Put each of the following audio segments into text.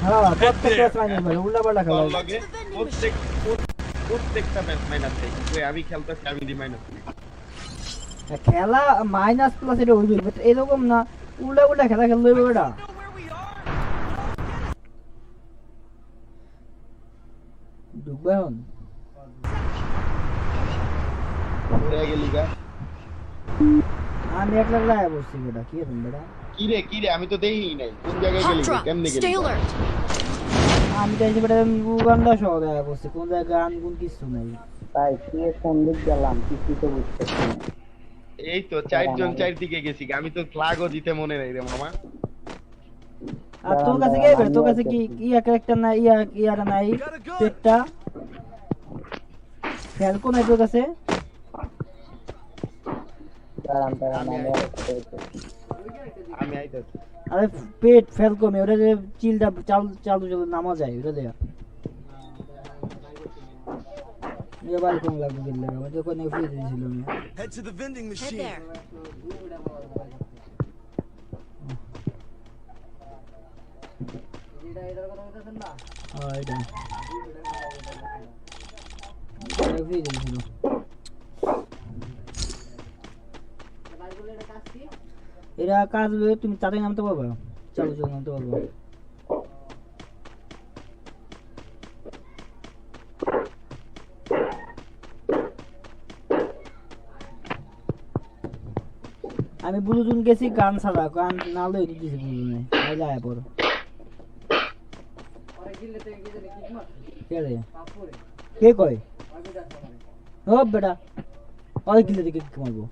হ্যাঁ প্রত্যেকটা match minus ভাই উল্টা পাল্টা খেলা তোর লগে প্রত্যেকটা ম্যাচ মাইনাস দেয় ওই আমি খেলতেছি আমি দি মাইনাস খেলা মাইনাস প্লাস এটা হইবে বাট এরকম না উল্টা উল্টা খেলা খেলতে হইবে এটা ঢুকবে এখন হয়ে গেলি গা আমি একলা লাগায় বসছি বেটা কি রে বেটা কি রে আমি তো দেই নাই কোন জায়গায় গেলি কেমনে গেলি আমি চাইছি বেটা উগান্ডা সহ লাগায় বসছি কোন জায়গায় গান গুন কিছু নাই তাই কি কোন দিক গেলাম কিছু তো বুঝতেছি না এই তো চারজন চারদিকে গেছি আমি তো ফ্ল্যাগও দিতে মনে নাই রে মামা আর তোর কাছে কি বেটা তোর কাছে কি ইয়া ক্যারেক্টার না ইয়ার নাই পেটটা ফ্যালকো নাই তোর কাছে আমি আইতাছি আরে পেট ফ্যালকো মে ওটা যে চিলটা চালু নামা যায় ওটা দেয়া ये बाल कौन लागू कर लेगा मुझे कोई नहीं फ्री दिल में Head to the vending machine. हां इधर फ्री दिल এরা কাজ তুমি তাড়াতাড়ি নামতে পারবে চলো চলো নামতে পারবে আমি ব্লুটুথ গেছি গান ছাড়া গান না লই দিছি ব্লুটুথে আইলা আয় পড়ো আরে গিলতে গিয়ে কি মার কে রে কে কই ও বেটা আরে গিলতে কি মারবো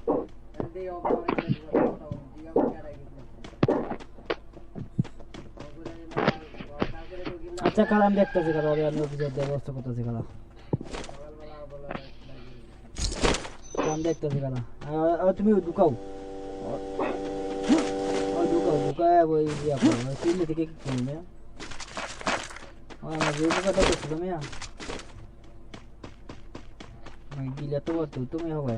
আচ্ছা কালাম দেখতেছি কালা আমি অফিসের ব্যবস্থা করতেছি কালা কালাম দেখতেছি কালা আর তুমি ঢুকাও ঢুকায় ওই ইয়া করো তিনটে থেকে কি করবে আমার যে কথা করছিল মিয়া আমি গিলা তো তুমি হবে